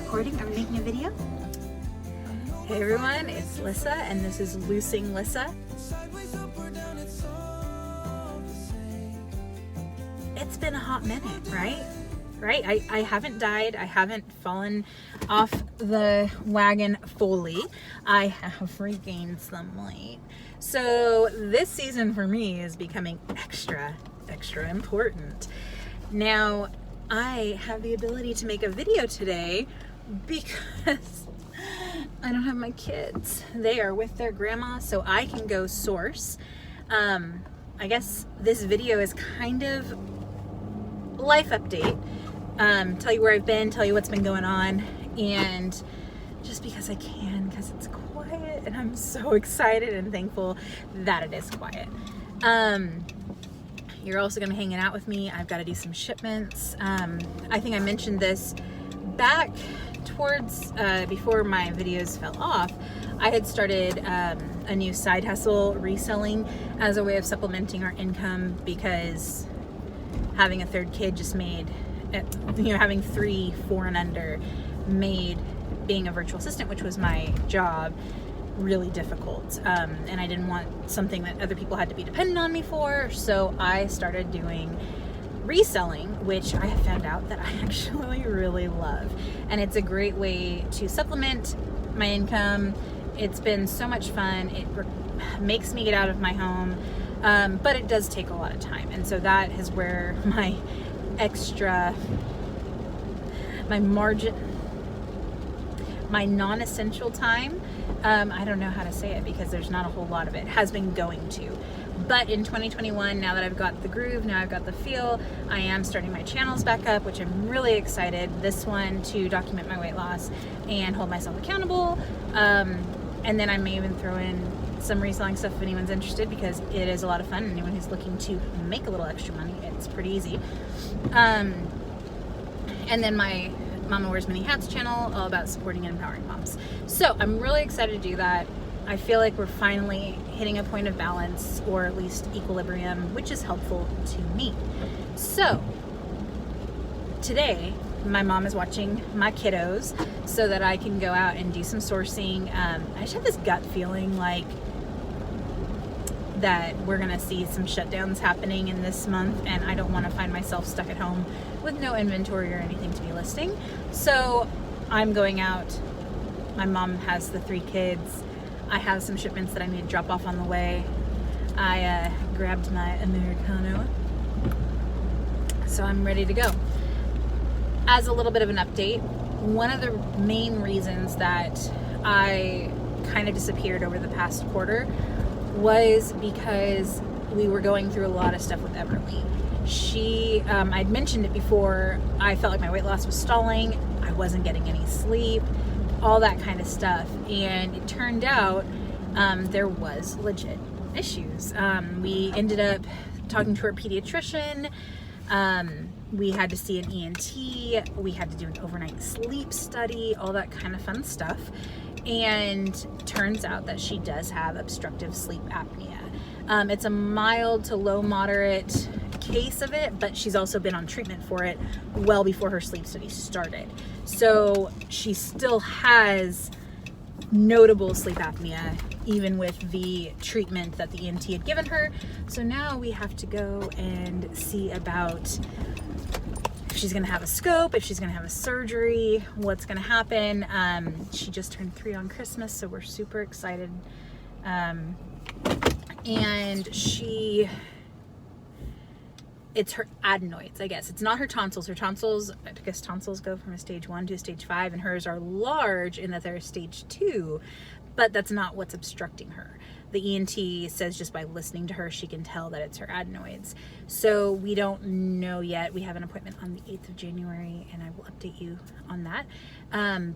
recording. Are we making a video? Hey everyone, it's Lissa and this is Loosing Lissa. It's been a hot minute, right? I haven't died. I haven't fallen off the wagon fully. I have regained some weight. So this season for me is becoming extra important. Now, I have the ability to make a video today because I don't have my kids. They are with their grandma, so I can go source. I guess this video is kind of life update. Tell you where I've been, tell you what's been going on, and just because I can, because it's quiet, and I'm so excited and thankful that it is quiet. You're also gonna be hanging out with me. I've got to do some shipments. I think I mentioned this back towards before my videos fell off. I had started a new side hustle, reselling, as a way of supplementing our income, because having a third kid just made, having 3, 4 and under made being a virtual assistant, which was my job, really difficult. And I didn't want something that other people had to be dependent on me for. So I started doing reselling, which I have found out that I actually really love. And it's a great way to supplement my income. It's been so much fun. It makes me get out of my home. But it does take a lot of time. And so that is where my my non-essential time, I don't know how to say it because there's not a whole lot of it, has been going to. But in 2021, now that I've got the groove, now I've got the feel, I am starting my channels back up, which I'm really excited. This one to document my weight loss and hold myself accountable. And then I may even throw in some reselling stuff if anyone's interested, because it is a lot of fun. Anyone who's looking to make a little extra money, it's pretty easy. And then my Mama Wears Many Hats channel, all about supporting and empowering moms. So I'm really excited to do that. I feel like we're finally hitting a point of balance, or at least equilibrium, which is helpful to me. So today, my mom is watching my kiddos so that I can go out and do some sourcing. I just have this gut feeling like that we're gonna see some shutdowns happening in this month, and I don't want to find myself stuck at home with no inventory or anything to be listing. So I'm going out. My mom has the 3 kids. I have some shipments that I need to drop off on the way. I grabbed my Americano, so I'm ready to go. As a little bit of an update, one of the main reasons that I kind of disappeared over the past quarter was because we were going through a lot of stuff with Everly. I'd mentioned it before, I felt like my weight loss was stalling, I wasn't getting any sleep, all that kind of stuff. And it turned out there was legit issues. We ended up talking to our pediatrician. We had to see an ENT. We had to do an overnight sleep study, all that kind of fun stuff. And turns out that she does have obstructive sleep apnea. It's a mild to low moderate case of it, but she's also been on treatment for it well before her sleep study started. So she still has notable sleep apnea, even with the treatment that the ENT had given her. So now we have to go and see about if she's gonna have a scope, if she's gonna have a surgery, what's gonna happen. She just turned 3 on Christmas, so we're super excited. And it's her adenoids, I guess. It's not her tonsils. Her tonsils, I guess tonsils go from a stage 1 to a stage 5, and hers are large in that they're a stage 2, but that's not what's obstructing her. The ENT says just by listening to her, she can tell that it's her adenoids. So we don't know yet. We have an appointment on the 8th of January, and I will update you on that.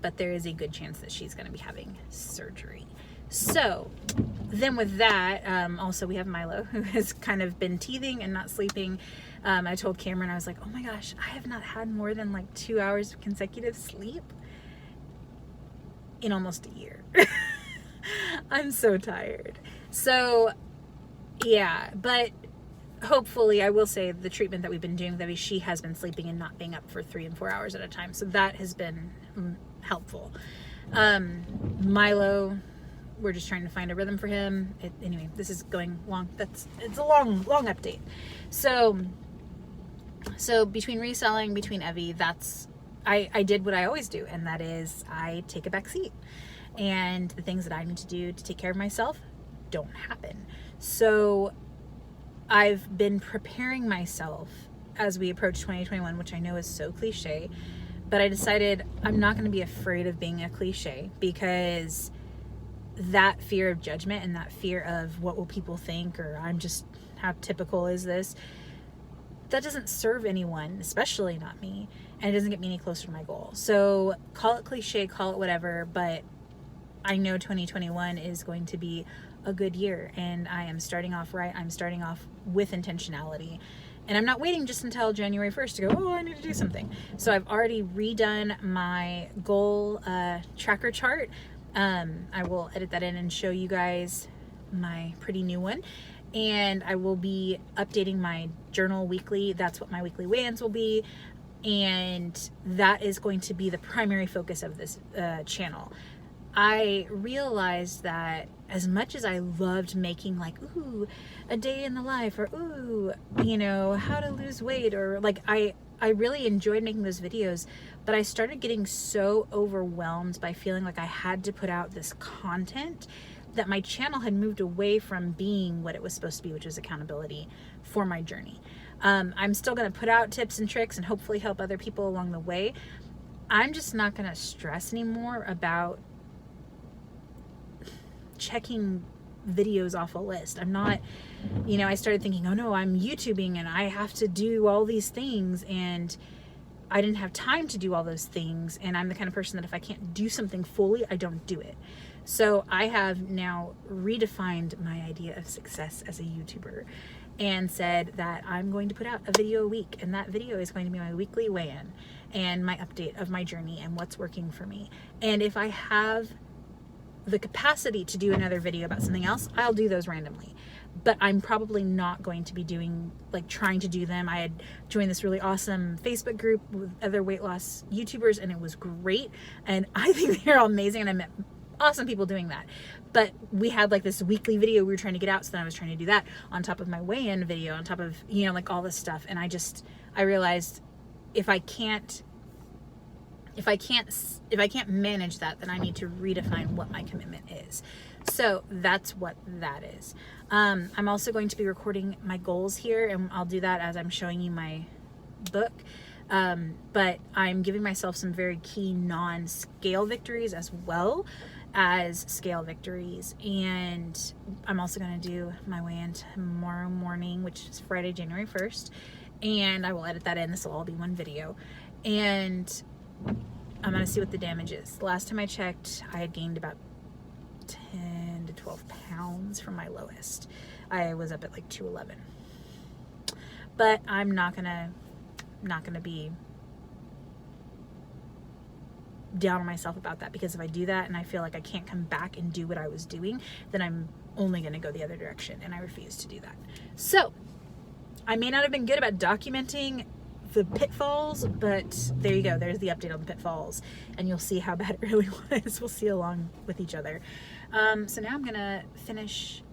But there is a good chance that she's gonna be having surgery. So then with that, also we have Milo, who has kind of been teething and not sleeping. I told Cameron, I was like, oh my gosh, I have not had more than like 2 hours of consecutive sleep in almost a year. I'm so tired. So yeah, but hopefully, I will say the treatment that we've been doing with Evie, she has been sleeping and not being up for 3 and 4 hours at a time. So that has been helpful. Milo, we're just trying to find a rhythm for him. Anyway, this is going long. It's a long update. So between reselling, between Evie, I did what I always do, and that is I take a back seat. And the things that I need to do to take care of myself don't happen. So I've been preparing myself as we approach 2021, which I know is so cliche, but I decided I'm not going to be afraid of being a cliche, because that fear of judgment and that fear of what will people think, or how typical is this, that doesn't serve anyone, especially not me, and it doesn't get me any closer to my goal. So call it cliche, call it whatever, but I know 2021 is going to be a good year, and I am starting off right. I'm starting off with intentionality, and I'm not waiting just until January 1st to go, oh, I need to do something. So I've already redone my goal tracker chart. I will edit that in and show you guys my pretty new one, and I will be updating my journal weekly. That's what my weekly weigh-ins will be, and that is going to be the primary focus of this channel. I realized that as much as I loved making like, ooh, a day in the life, or ooh, how to lose weight, or like I really enjoyed making those videos, but I started getting so overwhelmed by feeling like I had to put out this content that my channel had moved away from being what it was supposed to be, which is accountability for my journey. I'm still going to put out tips and tricks and hopefully help other people along the way. I'm just not going to stress anymore about checking videos off a list. I'm not, I started thinking, oh no, I'm YouTubing and I have to do all these things, and I didn't have time to do all those things. And I'm the kind of person that if I can't do something fully, I don't do it. So I have now redefined my idea of success as a YouTuber and said that I'm going to put out a video a week, and that video is going to be my weekly weigh-in and my update of my journey and what's working for me. And if I have the capacity to do another video about something else, I'll do those randomly. But I'm probably not going to be trying to do them. I had joined this really awesome Facebook group with other weight loss YouTubers, and it was great. And I think they're all amazing, and I met awesome people doing that. But we had like this weekly video we were trying to get out, so then I was trying to do that on top of my weigh-in video, on top of, like all this stuff. And I realized if I can't manage that, then I need to redefine what my commitment is. So that's what that is. I'm also going to be recording my goals here, and I'll do that as I'm showing you my book. But I'm giving myself some very key non-scale victories as well as scale victories. And I'm also going to do my weigh-in tomorrow morning, which is Friday, January 1st. And I will edit that in. This will all be one video. And I'm going to see what the damage is. Last time I checked, I had gained about 10 to 12 pounds from my lowest. I was up at like 211. But I'm not going to be down on myself about that, because if I do that and I feel like I can't come back and do what I was doing, then I'm only going to go the other direction, and I refuse to do that. So I may not have been good about documenting the pitfalls, but there you go. There's the update on the pitfalls, and you'll see how bad it really was. We'll see along with each other. So now I'm gonna finish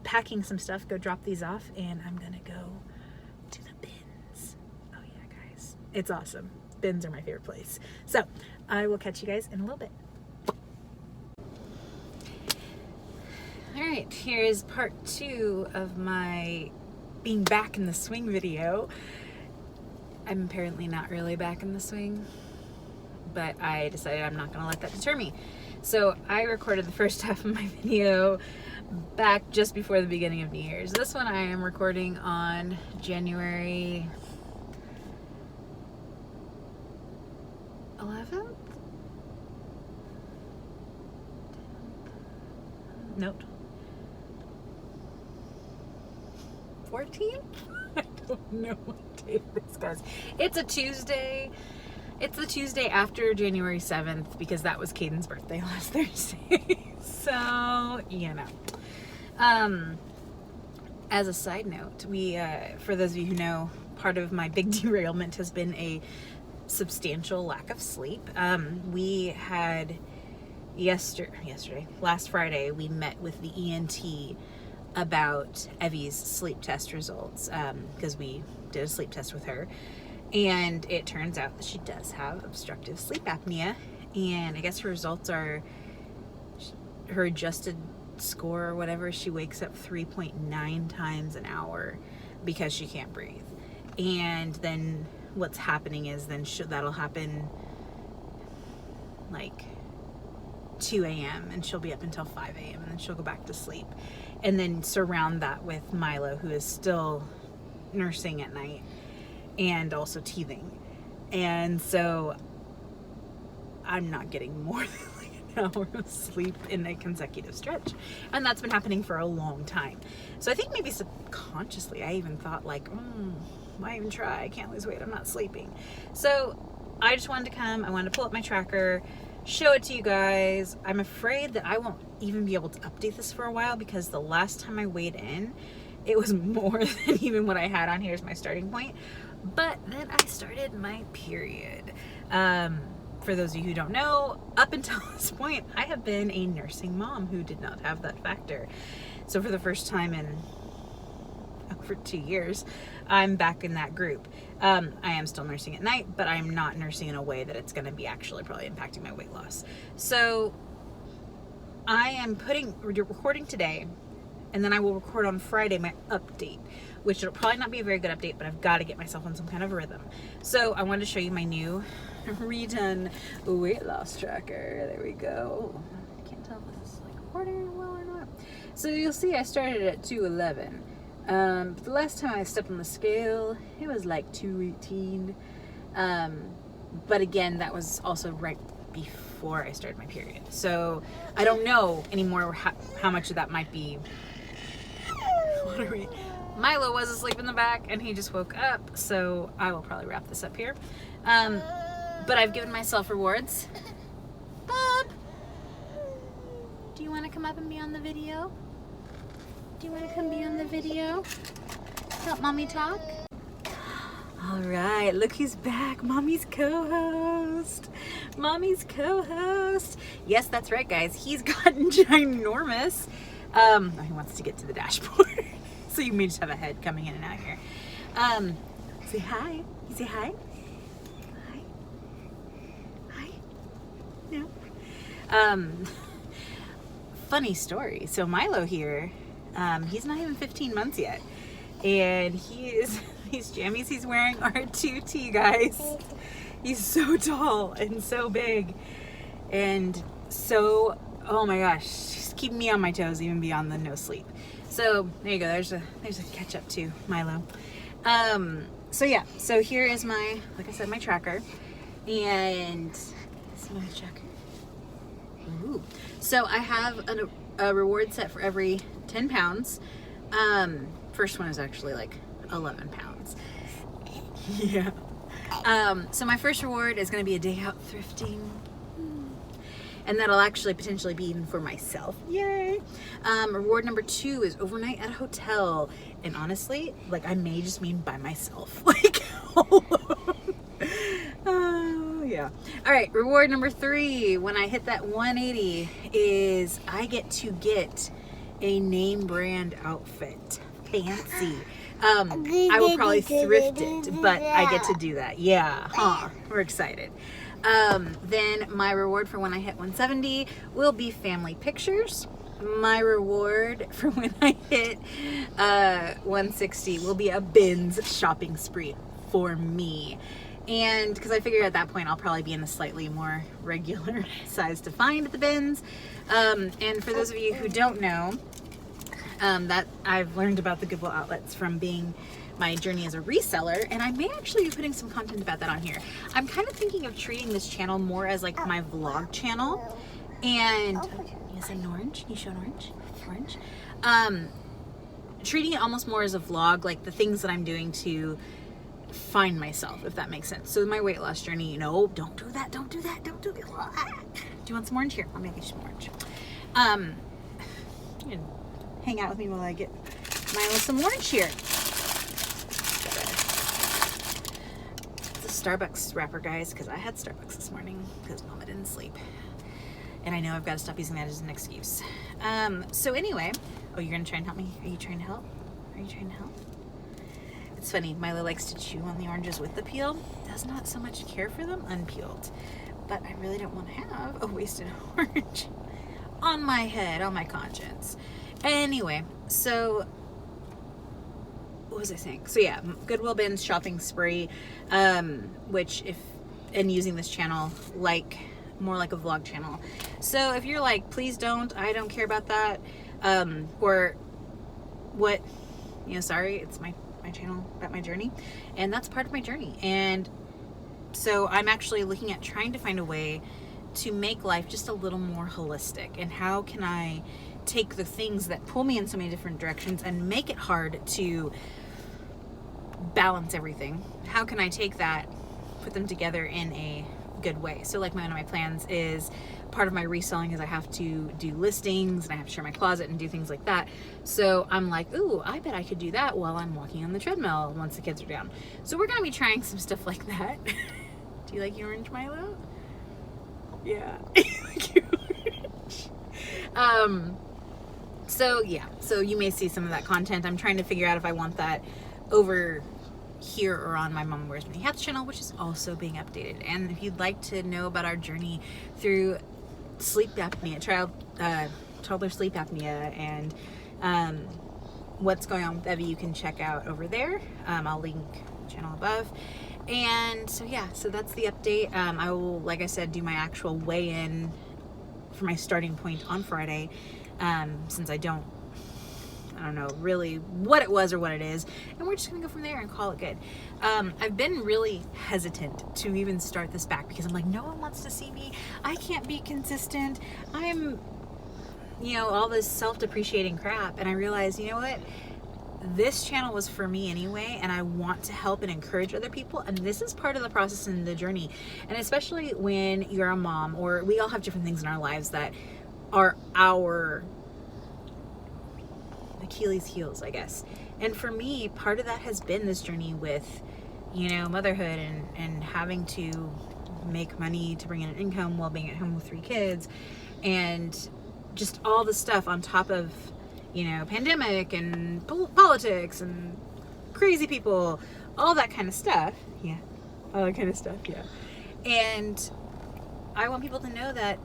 packing some stuff, go drop these off, and I'm gonna go to the bins. Oh yeah, guys, it's awesome. Bins are my favorite place. So I will catch you guys in a little bit. All right, here's part 2 of my being back in the swing video. I'm apparently not really back in the swing, but I decided I'm not gonna let that deter me. So I recorded the first half of my video back just before the beginning of New Year's. This one I am recording on January 11th? Nope. 14th? I don't know what day it is, guys. It's a Tuesday. It's the Tuesday after January 7th, because that was Caden's birthday last Thursday. So, As a side note, we, for those of you who know, part of my big derailment has been a substantial lack of sleep. We had last Friday, we met with the ENT about Evie's sleep test results, because we did a sleep test with her, and it turns out that she does have obstructive sleep apnea, and I guess her results are her adjusted score or whatever, she wakes up 3.9 times an hour because she can't breathe. And then what's happening is then that'll happen like 2 a.m. and she'll be up until 5 a.m. and then she'll go back to sleep. And then surround that with Milo, who is still nursing at night and also teething. And so I'm not getting more than like an hour of sleep in a consecutive stretch. And that's been happening for a long time. So I think maybe subconsciously I even thought like, why even try? I can't lose weight. I'm not sleeping. So I just wanted to come. I wanted to pull up my tracker, show it to you guys. I'm afraid that I won't even be able to update this for a while because the last time I weighed in, it was more than even what I had on here as my starting point. But then I started my period. For those of you who don't know, up until this point, I have been a nursing mom who did not have that factor. So for the first time in over 2 years, I'm back in that group. I am still nursing at night, but I'm not nursing in a way that it's going to be actually probably impacting my weight loss. So I am recording today, and then I will record on Friday my update, which will probably not be a very good update, but I've got to get myself on some kind of rhythm. So I wanted to show you my new redone weight loss tracker. There we go. I can't tell if this is like recording well or not. So you'll see I started at 211. But the last time I stepped on the scale, it was like 218. But again, that was also right before I started my period. So I don't know anymore how much of that might be. What are we? Milo was asleep in the back and he just woke up. So I will probably wrap this up here. But I've given myself rewards. Bob, do you want to come up and be on the video? Do you want to come be on the video? Help mommy talk? All right, look who's back. Mommy's co-host. Mommy's co-host. Yes, that's right, guys. He's gotten ginormous. He wants to get to the dashboard. So you may just have a head coming in and out here. Say hi. You say hi? Hi. Hi. No. Funny story. So Milo here, he's not even 15 months yet. And these jammies he's wearing are 2T, guys. He's so tall and so big. And so, oh my gosh, just keeping me on my toes even beyond the no sleep. So there you go. There's a catch up to Milo. So yeah, so here is my, like I said, my tracker. And see my tracker. Ooh. So I have a reward set for every 10 pounds. First one is actually like 11 pounds. Yeah. So my first reward is going to be a day out thrifting. And that'll actually potentially be even for myself. Yay. Reward number 2 is overnight at a hotel. And honestly, like I may just mean by myself. Like, oh, yeah. All right. Reward number 3, when I hit that 180, is I get to get a name brand outfit. Fancy. I will probably thrift it, but I get to do that. Yeah. Huh. We're excited. Then my reward for when I hit 170 will be family pictures. My reward for when I hit 160 will be a bins shopping spree for me. And because I figure at that point I'll probably be in a slightly more regular size to find at the bins. And for those of you who don't know, that I've learned about the Goodwill outlets from being my journey as a reseller, and I may actually be putting some content about that on here. I'm kind of thinking of treating this channel more as like my vlog channel. And is it an orange? Can you show an orange? Orange. Treating it almost more as a vlog, like the things that I'm doing to find myself, if that makes sense. So my weight loss journey, you know, don't do that. Do you want some orange? Here, I'll make you some orange. You can hang out with me while I get Milo some orange here. It's a Starbucks wrapper, guys, because I had Starbucks this morning because Mama didn't sleep. And I know I've got to stop using that as an excuse. So anyway, oh, you're going to try and help me? Are you trying to help? Are you trying to help? It's funny, Milo likes to chew on the oranges with the peel. Does not so much care for them unpeeled. But I really don't want to have a wasted orange on my head, on my conscience. Anyway, so what was I saying? So yeah, Goodwill Bins shopping spree, which and using this channel more like a vlog channel. So if you're like, please don't, I don't care about that, or what, sorry, it's my channel about my journey, and that's part of my journey. And so I'm actually looking at trying to find a way to make life just a little more holistic. And how can I take the things that pull me in so many different directions and make it hard to balance everything? How can I take that, put them together in a good way? So like one of my plans is, part of my reselling is I have to do listings and I have to share my closet and do things like that. So I'm like, ooh, I bet I could do that while I'm walking on the treadmill once the kids are down. So we're gonna be trying some stuff like that. Do you like your orange, Milo? Yeah. So yeah, so you may see some of that content. I'm trying to figure out if I want that over here or on my Mama Wears Many Hats channel, which is also being updated. And if you'd like to know about our journey through sleep apnea, toddler sleep apnea, and what's going on with Evie, you can check out over there. I'll link the channel above. And so yeah, so that's the update. I will, like I said, do my actual weigh-in for my starting point on Friday, since I don't know really what it was or what it is, and we're just gonna go from there and call it good. I've been really hesitant to even start this back because I'm like, no one wants to see me, I can't be consistent, I'm all this self-depreciating crap. And I realized, you know what, this channel was for me anyway, and I want to help and encourage other people, and this is part of the process and the journey. And especially when you're a mom, or we all have different things in our lives that are our Achilles heels, I guess. And for me, part of that has been this journey with motherhood and having to make money to bring in an income while being at home with 3 kids, and just all the stuff on top of pandemic and politics and crazy people, all that kind of stuff. Yeah, all that kind of stuff. Yeah. And I want people to know that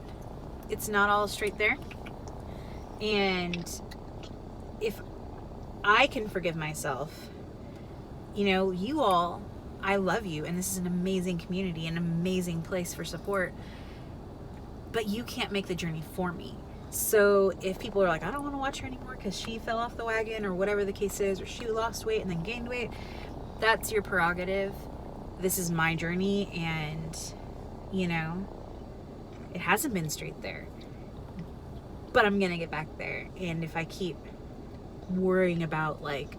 it's not all straight there. And if I can forgive myself, you all, I love you, and this is an amazing community, an amazing place for support, but you can't make the journey for me. So if people are like, I don't want to watch her anymore because she fell off the wagon, or whatever the case is, or she lost weight and then gained weight, that's your prerogative. This is my journey, and it hasn't been straight there, but I'm gonna get back there. And if I keep worrying about like,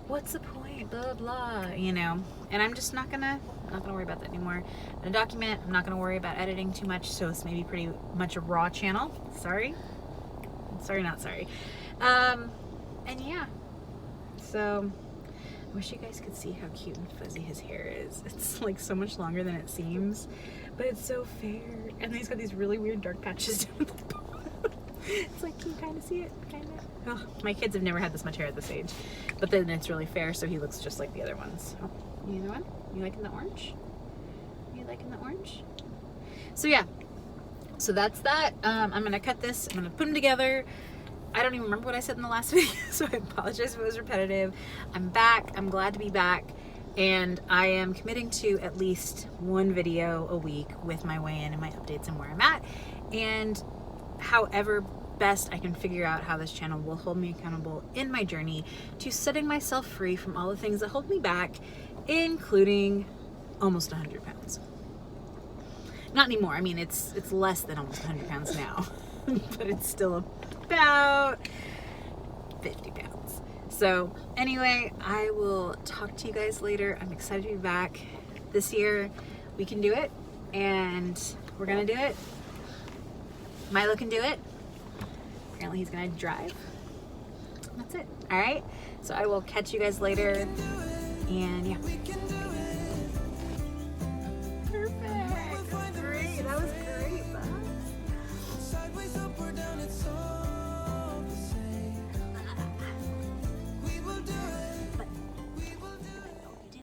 what's the point, blah blah, and I'm just not gonna worry about that anymore. I'm gonna document. I'm not gonna worry about editing too much, so it's maybe pretty much a raw channel. Sorry, not sorry. And yeah, so I wish you guys could see how cute and fuzzy his hair is. It's like so much longer than it seems, but it's so fair, and he's got these really weird dark patches down the bottom. It's like, can you kind of see it? Kind of. Oh, my kids have never had this much hair at this age, but then it's really fair, so he looks just like the other ones. Oh, you know what? You liking the orange? You liking the orange? So yeah, so that's that. I'm gonna cut this. I'm gonna put them together. I don't even remember what I said in the last video, so I apologize if it was repetitive. I'm back. I'm glad to be back, and I am committing to at least one video a week with my weigh-in and my updates and where I'm at, and however best I can figure out how this channel will hold me accountable in my journey to setting myself free from all the things that hold me back, including almost 100 pounds. Not anymore. I mean, it's less than almost 100 pounds now, but it's still about 50 pounds. So anyway, I will talk to you guys later. I'm excited to be back. This year we can do it, and we're gonna do it. Milo can do it. Apparently he's gonna drive. that's it. All right. So I will catch you guys later. And yeah.